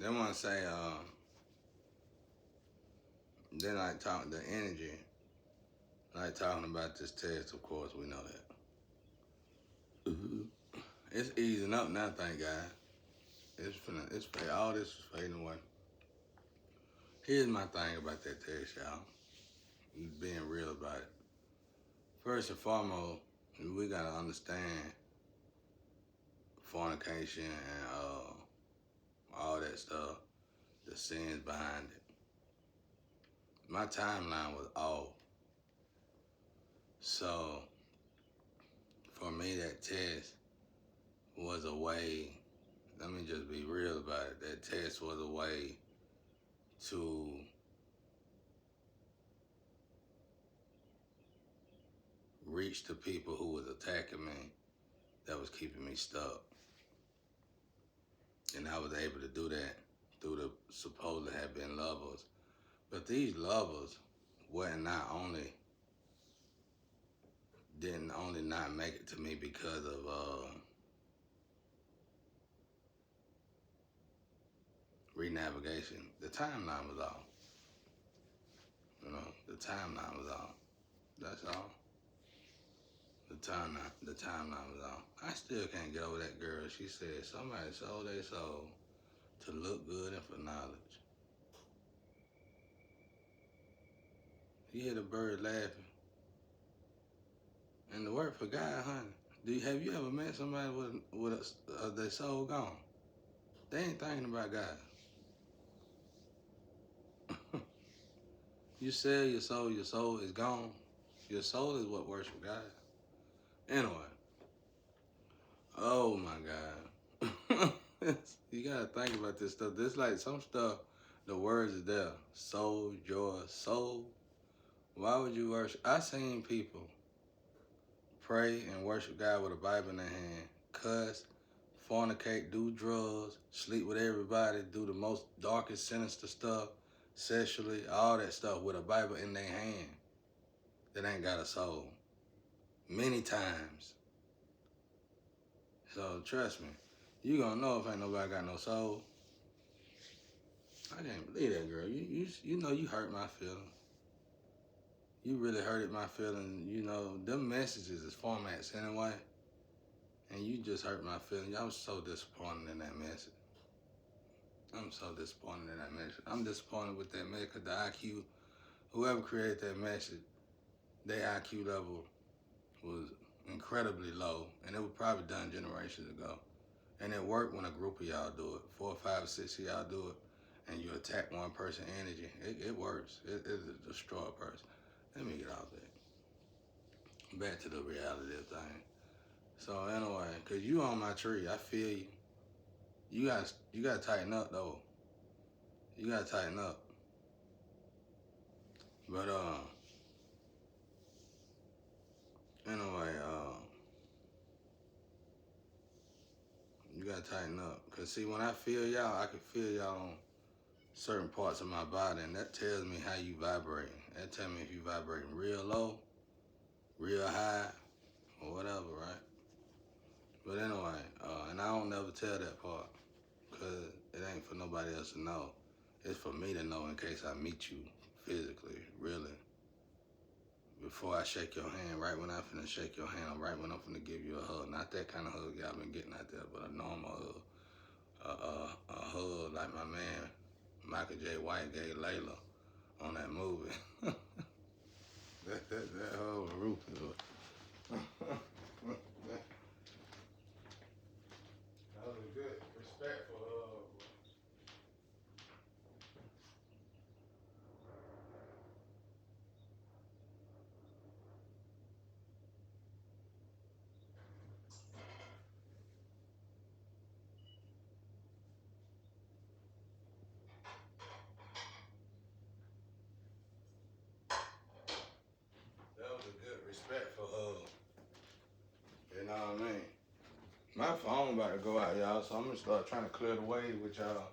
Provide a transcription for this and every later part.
They want to say, they like talk the energy, like talking about this test. Of course, we know that. It's easing up now, thank God. All this is fading away. Here's my thing about that test, y'all. Being real about it. First and foremost, we gotta understand fornication and all that stuff, the sins behind it. My timeline was off. So for me, that test was a way, let me just be real about it. That test was a way to reach the people who was attacking me, that was keeping me stuck. And I was able to do that through the supposed to have been lovers. But these lovers wasn't not only didn't only not make it to me because of renavigation. The timeline was off. You know, the timeline was off. That's all. The timeline was off. I still can't get over that girl. She said somebody sold their soul to look good and for knowledge. You hear the bird laughing. And the word for God, honey. Have you ever met somebody with their soul gone? They ain't thinking about God. You sell your soul is gone. Your soul is what works for God. Anyway. Oh my God. You gotta think about this stuff. This like some stuff, the words is there. Soul, joy, soul. Why would you worship? I seen people pray and worship God with a Bible in their hand, cuss, fornicate, do drugs, sleep with everybody, do the most darkest, sinister stuff, sexually, all that stuff with a Bible in their hand that ain't got a soul. Many times. So trust me, you gonna know if ain't nobody got no soul. I can't believe that girl. You know you hurt my feelings. You really hurted my feelings. You know, them messages is formats anyway. And you just hurt my feelings. I'm so disappointed in that message. I'm so disappointed in that message. I'm disappointed with that message because the IQ, whoever created that message, their IQ level was incredibly low. And it was probably done generations ago. And it worked when a group of y'all do it. 4, 5, 6 of y'all do it. And you attack one person's energy. It works. It'll destroy a person. Let me get off that. Back to the reality of things. So anyway, cause you on my tree, I feel you. You gotta tighten up though. You gotta tighten up. But anyway, you gotta tighten up. Cause see, when I feel y'all, I can feel y'all on certain parts of my body, and that tells me how you vibrating. That tells me if you vibrating real low, real high, or whatever, right? But anyway, and I don't never tell that part, cause it ain't for nobody else to know. It's for me to know in case I meet you physically, really. Before I shake your hand, right when I'm finna shake your hand, right when I'm finna give you a hug. Not that kind of hug y'all been getting out there, but a normal hug. A hug like my man Michael J. White gave Layla on that movie. that whole roof is that was a good, respectful hug. That was a good, respectful hug. You know what I mean? My phone about to go out, y'all, so I'm gonna start trying to clear the way with y'all.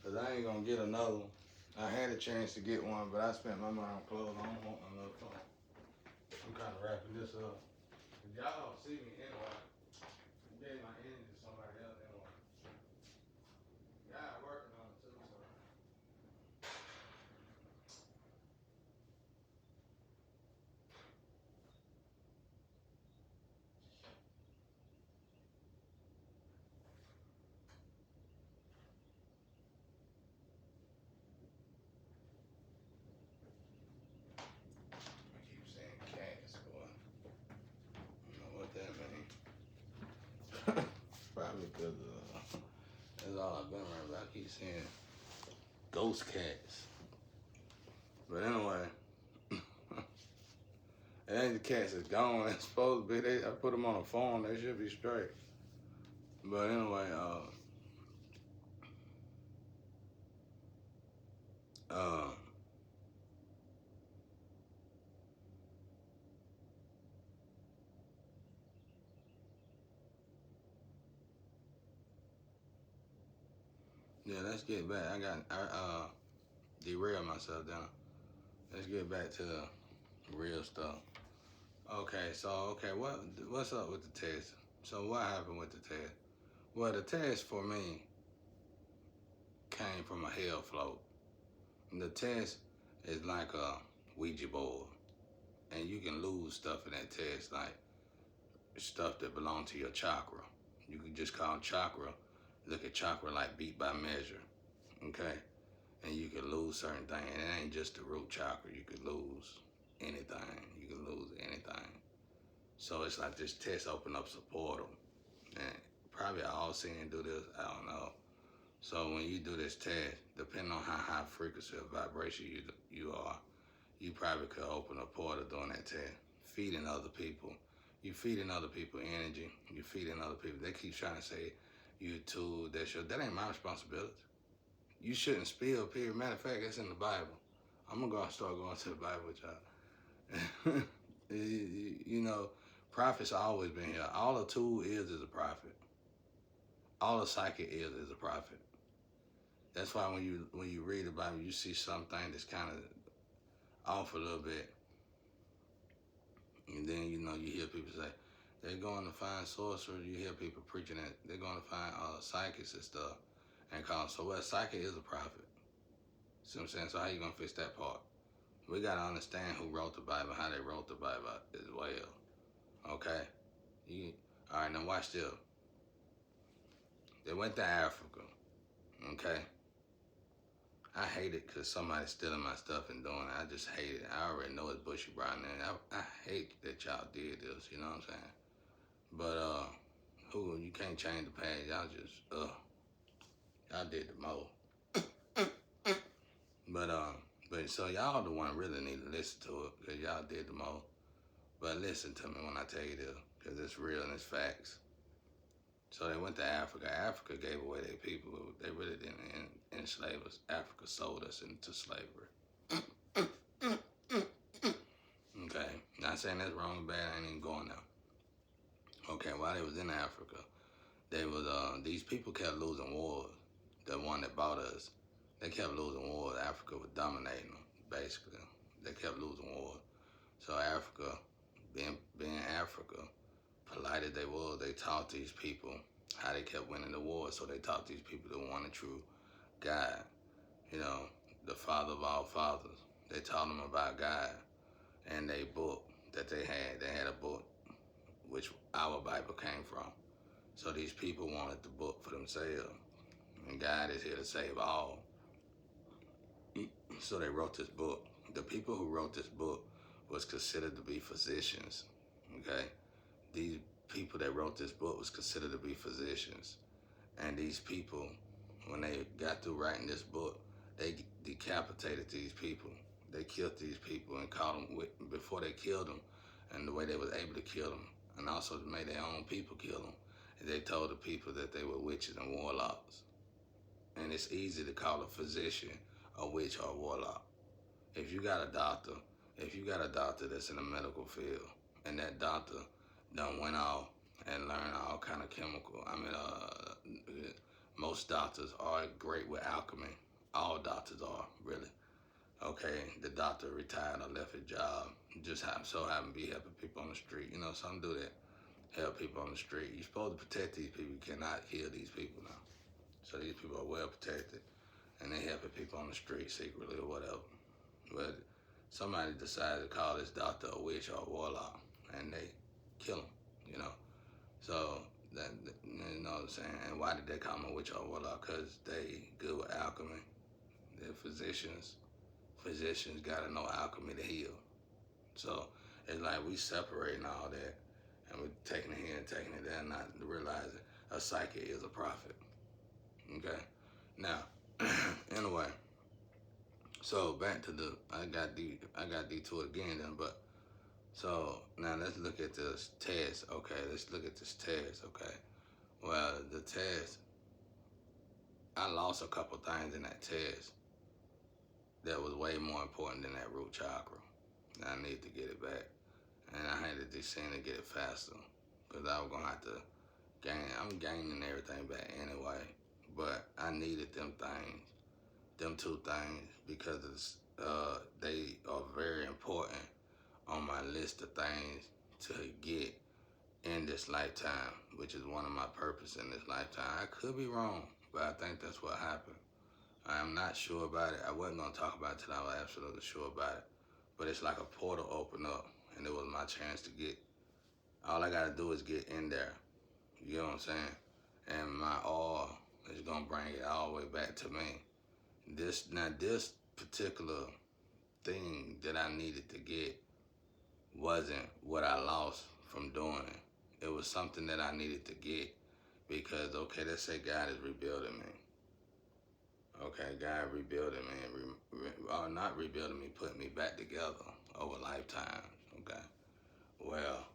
Cause I ain't gonna get another one. I had a chance to get one, but I spent my money on clothes. I don't want another phone. I'm kind of wrapping this up. Y'all don't see me anyway. I gave my energy to somebody else anyway. God working on it. Cause that's all I've been around. But I keep seeing ghost cats. But anyway, it ain't the cats that's gone. It's supposed to be. I put them on a phone. They should be straight. But anyway, uh, yeah. Let's get back. I derailed myself down. Let's get back to the real stuff. Okay, so what's up with the test? So what happened with the test? Well, the test for me came from a hell float. The test is like a Ouija board, and you can lose stuff in that test, like stuff that belong to your chakra. You can just call chakra. Look at chakra like beat by measure, okay? And you can lose certain things. And it ain't just the root chakra. You could lose anything. You can lose anything. So it's like this test open up a portal. And probably all seeing do this, I don't know. So when you do this test, depending on how high frequency of vibration you are, you probably could open a portal doing that test, feeding other people. You feeding other people energy. You feeding other people. They keep trying to say you too. That ain't my responsibility. You shouldn't spill. Period. Matter of fact, it's in the Bible. I'm gonna go and start going to the Bible with y'all. you know, prophets always been here. All a tool is a prophet. All a psychic is a prophet. That's why when you read the Bible, you see something that's kind of off a little bit, and then you hear people say they're going to find sorcerers. You hear people preaching that they're going to find psychics and stuff, and call. So what? Psychic is a prophet. See what I'm saying? So how you gonna fix that part? We gotta understand who wrote the Bible, how they wrote the Bible as well. Okay? All right, now watch this. They went to Africa. Okay? I hate it because somebody's stealing my stuff and doing it. I just hate it. I already know it's Bushy Brown there. I hate that y'all did this, you know what I'm saying? But who you can't change the past. Y'all just y'all did the most. But so y'all the one really need to listen to it because y'all did the most. But listen to me when I tell you this, because it's real and it's facts. So they went to Africa. Africa gave away their people. They really didn't enslave us. Africa sold us into slavery. Okay, not saying that's wrong or bad. I ain't even going there. Okay, while they was in Africa, they was these people kept losing wars. The one that bought us, they kept losing wars. Africa was dominating them basically. They kept losing wars. So Africa, being Africa, polite as they was, they taught these people how they kept winning the war. So they taught these people the one and true God, you know, the father of all fathers. They taught them about God and they book that they had. They had a book which our Bible came from. So these people wanted the book for themselves. And God is here to save all. So they wrote this book. The people who wrote this book was considered to be physicians. Okay? These people that wrote this book was considered to be physicians. And these people, when they got through writing this book, they decapitated these people. They killed these people and caught them before they killed them, and the way they was able to kill them, and also made their own people kill them. And they told the people that they were witches and warlocks. And it's easy to call a physician a witch or a warlock. If you got a doctor, that's in the medical field, and that doctor done went off and learned all kind of chemical. Most doctors are great with alchemy. All doctors are, really. Okay, the doctor retired or left his job. Just so happen to be helping people on the street. You know, some do that. Help people on the street. You're supposed to protect these people. You cannot kill these people now. So these people are well protected. And they helping people on the street secretly or whatever. But somebody decided to call this doctor a witch or a warlock, and they kill him, you know. So, you know what I'm saying? And why did they call him a witch or a warlock? Because they good with alchemy. They're physicians. Physicians got to know alchemy to heal. So, it's like we separating all that, and we're taking it here and taking it there, not realizing a psychic is a prophet. Okay. Now, anyway, so back to I got detoured again then, but so now let's look at this test. Okay, let's look at this test. Okay. Well, the test, I lost a couple things in that test that was way more important than that root chakra. And I need to get it back, and I had to descend to get it faster, because I was gonna have to gain. I'm gaining everything back anyway, but I needed them two things, because they are very important on my list of things to get in this lifetime, which is one of my purpose in this lifetime. I could be wrong, but I think that's what happened. I am not sure about it. I wasn't gonna talk about it till I was absolutely sure about it. But it's like a portal open up, and it was my chance to get. All I gotta do is get in there. You know what I'm saying? And my all is gonna bring it all the way back to me. This particular thing that I needed to get wasn't what I lost from doing it. It was something that I needed to get because, okay, let's say God is rebuilding me. Okay, God rebuilding me, or not rebuilding me, putting me back together over lifetimes. Okay, well,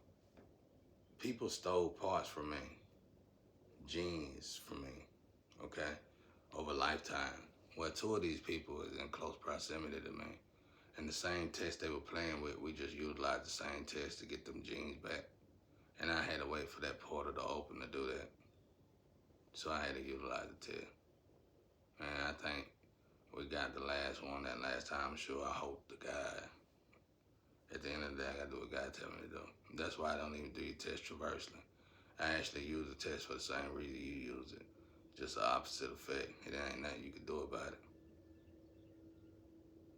people stole parts from me, genes from me. Okay, over lifetime. Well, two of these people is in close proximity to me. And the same test they were playing with, we just utilized the same test to get them genes back. And I had to wait for that portal to open to do that. So I had to utilize the test. And I think we got the last one that last time. Sure, I hope to God. At the end of the day, I got to do what God tell me to do. That's why I don't even do your test traversely. I actually use the test for the same reason you use it. Just the opposite effect. It ain't nothing you can do about it.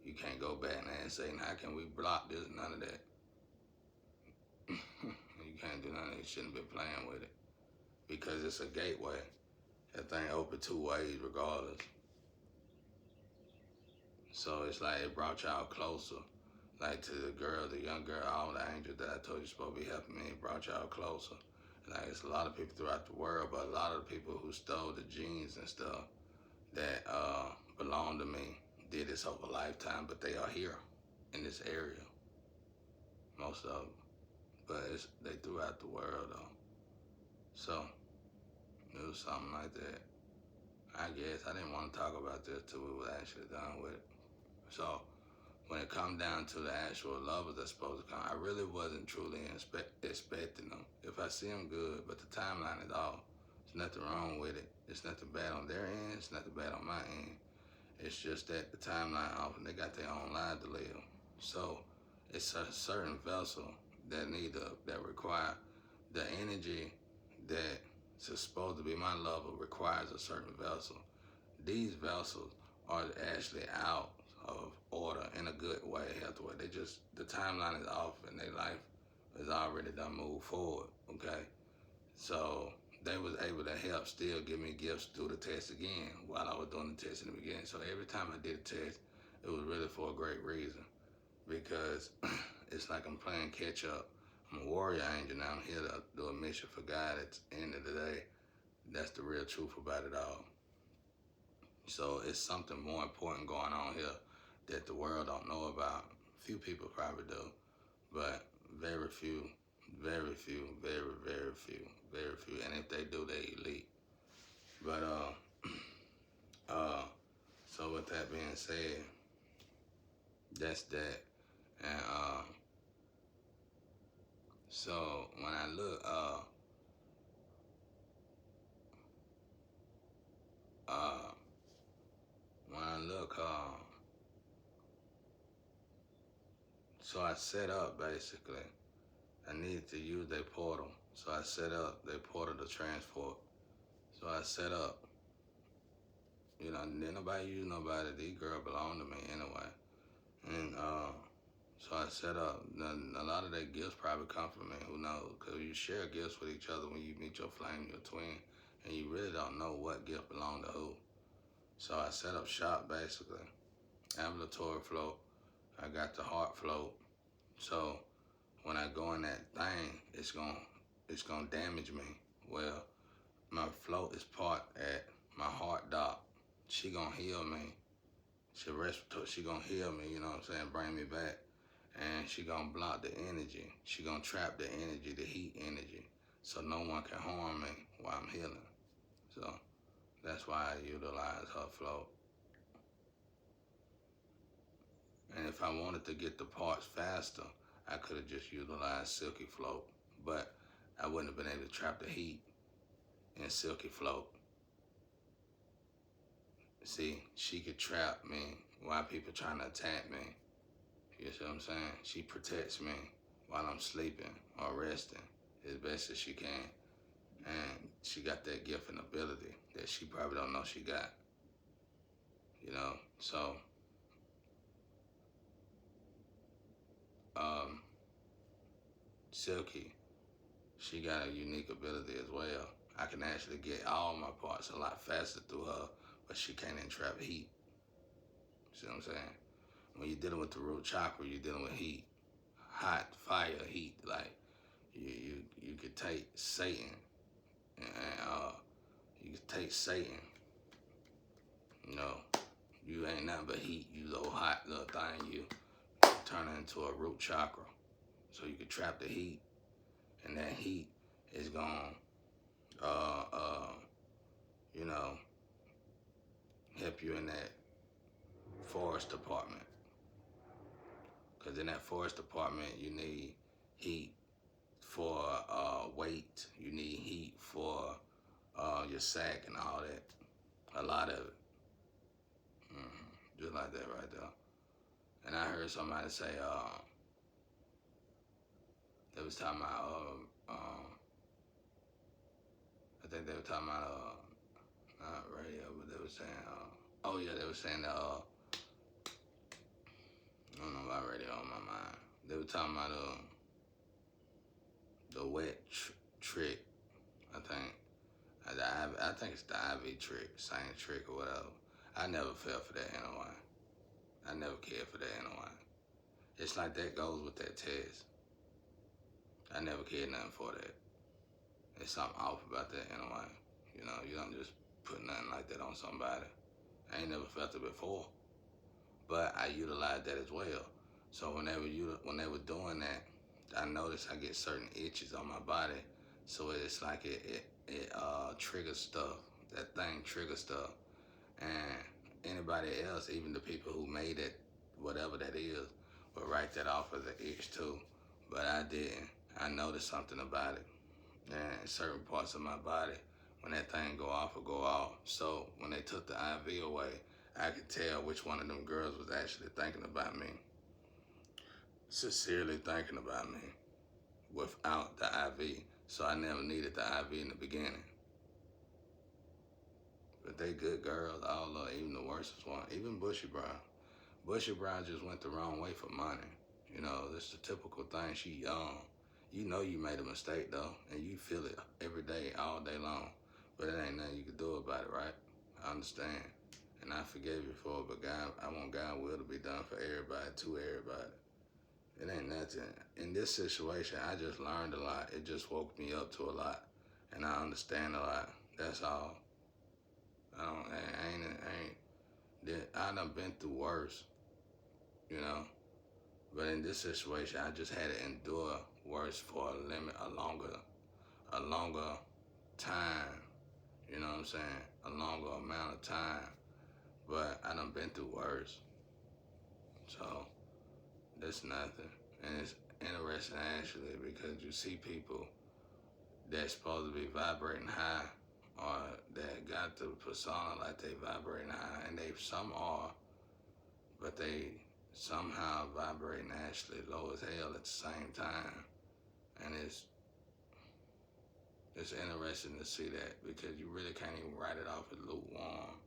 You can't go back now and say, how can we block this? None of that. You can't do nothing. You shouldn't be playing with it. Because it's a gateway. That thing open two ways regardless. So it's like it brought y'all closer. Like to the girl, the young girl, all the angels that I told you supposed to be helping me, it brought y'all closer. Like it's a lot of people throughout the world, but a lot of the people who stole the genes and stuff that belong to me did this over a lifetime, but they are here in this area, most of them. But they throughout the world though. So it was something like that. I guess I didn't want to talk about this till we were actually done with it. So when it comes down to the actual lovers that's supposed to come, I really wasn't truly expecting them. If I see them, good, but the timeline is off. There's nothing wrong with it. It's nothing bad on their end. It's nothing bad on my end. It's just that the timeline off and they got their own life to live. So it's a certain vessel that require the energy that's supposed to be my lover requires a certain vessel. These vessels are actually out of order in a good way, healthy way. They just, the timeline is off and their life is already done moved forward, okay? So they was able to help still give me gifts through the test again while I was doing the test in the beginning. So every time I did a test, it was really for a great reason because it's like I'm playing catch up. I'm a warrior angel now. I'm here to do a mission for God at the end of the day. That's the real truth about it all. So it's something more important going on here that the world don't know about. Few people probably do, but very few, very few, very, very few, very few. And if they do, they elite. But so with that being said, that's that. And so when I look, uh, when I look, so I set up basically. I needed to use their portal, so I set up their portal to transport. So I set up. You know, didn't nobody use nobody. These girls belong to me anyway. And so I set up. A lot of their gifts probably come from me. Who knows? Because you share gifts with each other when you meet your flame, your twin, and you really don't know what gift belonged to who. So I set up shop basically. Ambulatory float. I got the heart float. So when I go in that thing, it's gonna damage me. Well, my float is parked at my heart dock. She gonna heal me. She gonna heal me, you know what I'm saying, bring me back. And she gonna block the energy. She gonna trap the energy, the heat energy, so no one can harm me while I'm healing. So that's why I utilize her float. And if I wanted to get the parts faster, I could have just utilized Silky Float, but I wouldn't have been able to trap the heat in Silky Float. See, she could trap me while people trying to attack me. You see what I'm saying? She protects me while I'm sleeping or resting as best as she can. And she got that gift and ability that she probably don't know she got. You know, so um, Silky, she got a unique ability as well. I can actually get all my parts a lot faster through her, but she can't entrap heat. See what I'm saying? When you're dealing with the root chakra, you're dealing with heat, hot fire, heat. Like you could take Satan, and you could take Satan. You know, you ain't nothing but heat. You little hot little thing. You turn it into a root chakra, so you can trap the heat, and that heat is gonna, uh, uh, you know, help you in that forest department. Because in that forest department, you need heat for weight. You need heat for your sack and all that. A lot of it. Just like that right there. And I heard somebody say, they was talking about, I think they were talking about, not radio, but they were saying, oh yeah, they were saying, I don't know about radio on my mind. They were talking about the wet trick, I think. I think it's the IV trick, same trick or whatever. I never fell for that anyway. I never cared for that anyway. It's like that goes with that test. I never cared nothing for that. There's something off about that anyway. You know, you don't just put nothing like that on somebody. I ain't never felt it before, but I utilized that as well. So when they were doing that, I noticed I get certain itches on my body. So it's like it triggers stuff. That thing triggers stuff, and anybody else, even the people who made it, whatever that is, would write that off as an itch too. But I didn't. I noticed something about it, and certain parts of my body, when that thing go off, will go off. So when they took the IV away, I could tell which one of them girls was actually thinking about me, sincerely thinking about me, without the IV. So I never needed the IV in the beginning. But they good girls, all of even the worstest one, even Bushy Brown. Bushy Brown just went the wrong way for money. You know, it's the typical thing. She young. You know you made a mistake though, and you feel it every day, all day long. But it ain't nothing you can do about it, right? I understand. And I forgave you for it, but God, I want God's will to be done for everybody, to everybody. It ain't nothing. In this situation, I just learned a lot. It just woke me up to a lot. And I understand a lot. That's all. I done been through worse, you know. But in this situation, I just had to endure worse for a longer time. You know what I'm saying? A longer amount of time. But I done been through worse. So that's nothing. And it's interesting actually because you see people that's supposed to be vibrating high or that got the persona like they vibrating high, and some are, but they somehow vibrating actually low as hell at the same time. And it's interesting to see that because you really can't even write it off as lukewarm.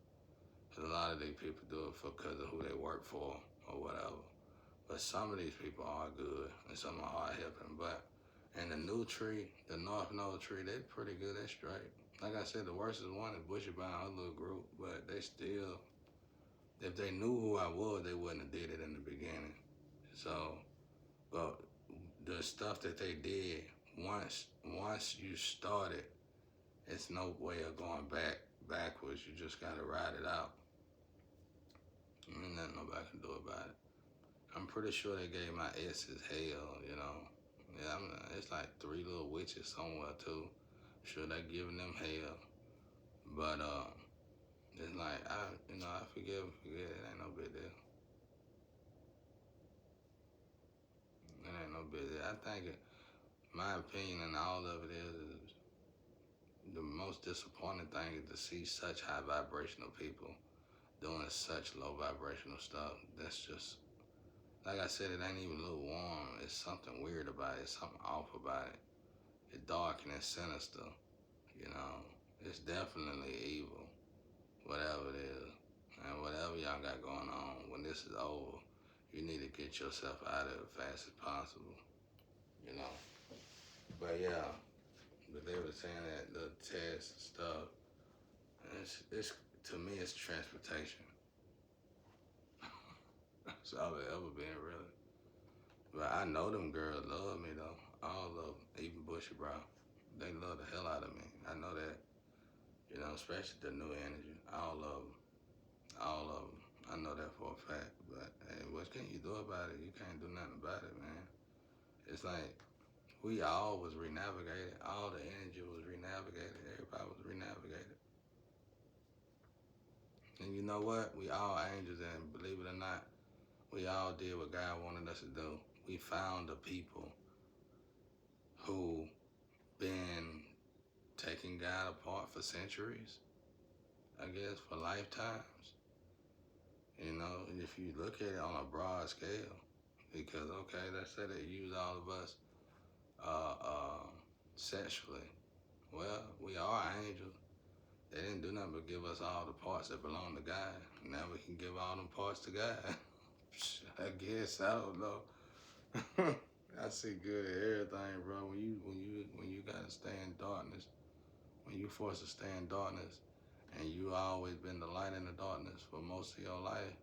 Because a lot of these people do it because of who they work for or whatever. But some of these people are good and some are helping. But in the new tree, the North Node tree, they pretty good. They straight. Like I said, the worst is one is Bushy Brown, her little group. But they still, if they knew who I was, they wouldn't have did it in the beginning. So, but the stuff that they did, once you started It's no way of going backwards. You just gotta ride it out. Ain't nothing nobody can do about it. I'm pretty sure they gave my exes hell. Yeah, it's like 3 little witches somewhere too. I'm sure they giving them hell. But it's like I forgive and forget. It ain't no big deal. It ain't no big deal. I think my opinion and all of it is the most disappointing thing is to see such high vibrational people doing such low vibrational stuff. That's just like I said, it ain't even lukewarm. It's something weird about it. It's something off about it. It's dark and it's sinister. You know, it's definitely evil, whatever it is. And whatever y'all got going on, when this is over, you need to get yourself out of it as fast as possible. You know. But yeah, but they were saying that the test stuff, it's to me, it's transportation. That's all it ever been, really. But I know them girls love me though. All of them, even Bushy Brow. They love the hell out of me. I know that. Especially the new energy. All of them. All of them. I know that for a fact. But hey, what can you do about it? You can't do nothing about it, man. It's like we all was renavigated. All the energy was renavigated. Everybody was renavigated. And you know what? We all angels, and believe it or not, we all did what God wanted us to do. We found the people who been taking God apart for centuries, I guess, for lifetimes. If you look at it on a broad scale, because okay, let's say they use all of us uh, uh, sexually. Well, we are angels. They didn't do nothing but give us all the parts that belong to God. Now we can give all them parts to God. I guess I don't know. I see good at everything, bro. When you gotta stay in darkness, when you forced to stay in darkness, and you always been the light in the darkness for most of your life,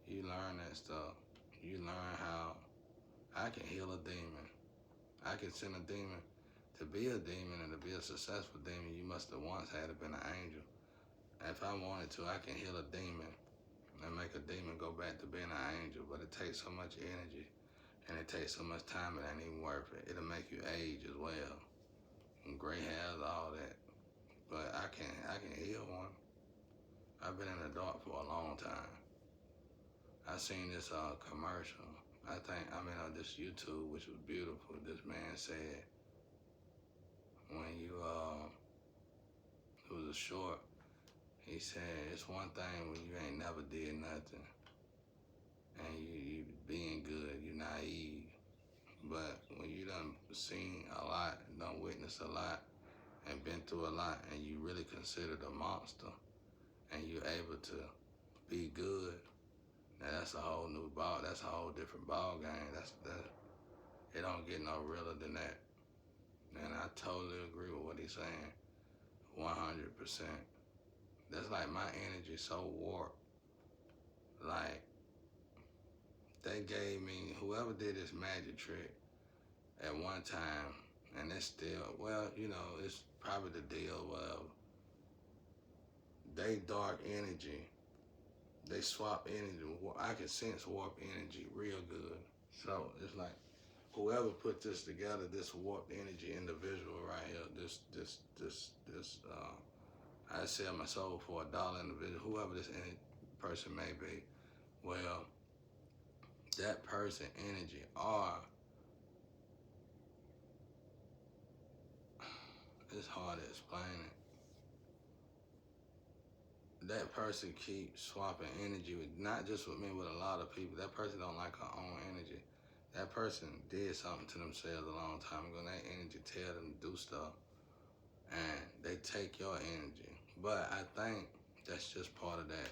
you learn that stuff. You learn how I can heal a demon. I can send a demon. To be a demon and to be a successful demon, you must have once had been an angel. If I wanted to, I can heal a demon and make a demon go back to being an angel. But it takes so much energy and it takes so much time, it ain't even worth it. It'll make you age as well. And gray hairs, all that. But I can heal one. I've been in the dark for a long time. I seen this commercial. On this YouTube, which was beautiful. This man said, when you it was a short. He said it's one thing when you ain't never did nothing, and you being good, you naive. But when you done seen a lot, done witnessed a lot, and been through a lot, and you really considered a monster, and you're able to be good, now that's a whole new ball. That's a whole different ball game. It don't get no realer than that. And I totally agree with what he's saying, 100%. That's like my energy so warped. Like they gave me whoever did this magic trick at one time, and it's still it's probably the deal. They dark energy. They swap energy. I can sense warp energy real good. So it's like whoever put this together, this warped energy individual right here, this I sell my soul for $1 individual, whoever this person may be. Well, that person energy it's hard to explain it. That person keeps swapping energy with, not just with me, with a lot of people. That person don't like her own energy. That person did something to themselves a long time ago, and that energy tell them to do stuff. And they take your energy. But I think that's just part of that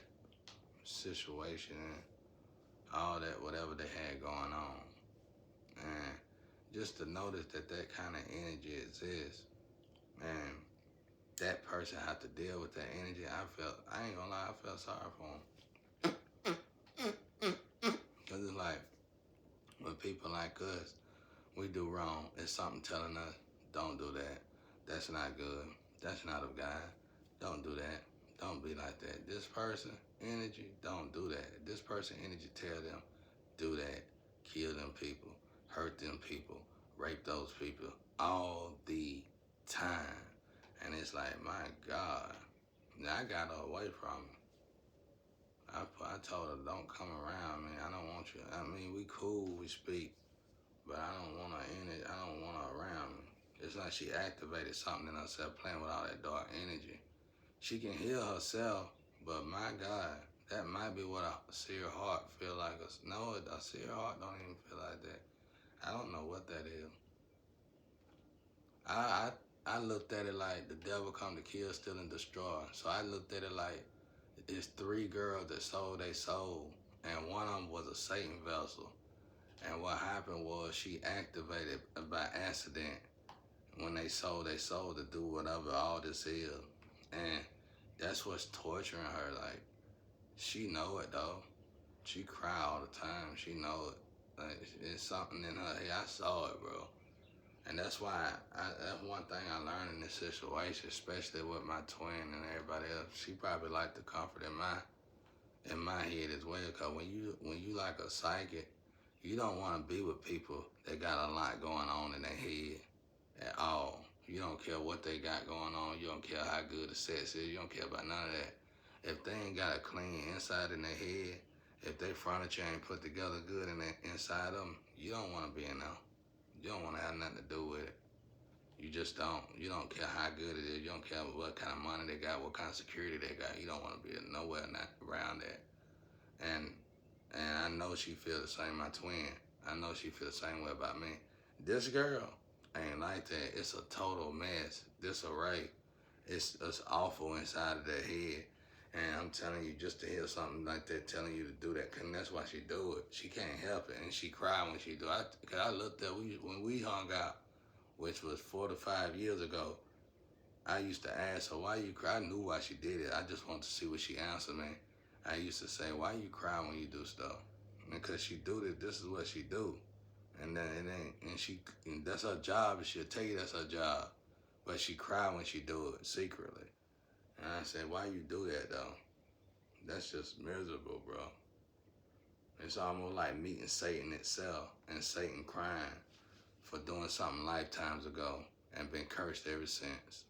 situation and all that, whatever they had going on. And just to notice that kind of energy exists, and that person have to deal with that energy, I ain't gonna lie, I felt sorry for them. Because it's like, when people like us, we do wrong, it's something telling us, don't do that. That's not good. That's not of God. Don't do that. Don't be like that. This person energy, don't do that. This person energy, tell them, do that. Kill them people, hurt them people, rape those people all the time. And it's like, my God. Now I got her away from me. I told her, don't come around me. I don't want you. I mean, we cool, we speak, but I don't want her in it. I don't want her around me. It's like she activated something in herself playing with all that dark energy. She can heal herself, but my God, that might be what a seer heart feel like. No, a seer heart don't even feel like that. I don't know what that is. I I looked at it like the devil come to kill, steal, and destroy. So I looked at it like it's three girls that sold their soul, and one of them was a Satan vessel. And what happened was she activated by accident when they sold their soul to do whatever all this is. And that's what's torturing her. Like, she know it though. She cry all the time. She know it. Like, it's something in her. Hey, I saw it, bro. And that's why that's one thing I learned in this situation, especially with my twin and everybody else. She probably like the comfort in my head as well. Cause when you like a psychic, you don't want to be with people that got a lot going on in their head at all. You don't care what they got going on. You don't care how good the sex is. You don't care about none of that. If they ain't got a clean inside in their head, if their furniture ain't put together good in the inside of them, you don't want to be in there. You don't want to have nothing to do with it. You just don't. You don't care how good it is. You don't care what kind of money they got, what kind of security they got. You don't want to be nowhere not around that. And and I know she feel the same. My twin, I know she feel the same way about me. This girl ain't like that. It's a total mess, disarray. It's awful inside of that head. And I'm telling you, just to hear something like that telling you to do that, and that's why she do it. She can't help it, and she cry when she do it. Cause I looked at when we hung out, which was 4 to 5 years ago. I used to ask her, why you cry? I knew why she did it. I just wanted to see what she answered me. I used to say, why you cry when you do stuff? Because she do this is what she do. And then it ain't, and that's her job, and she'll tell you that's her job. But she cry when she do it, secretly. And I said, why you do that though? That's just miserable, bro. It's almost like meeting Satan itself, and Satan crying for doing something lifetimes ago and been cursed ever since.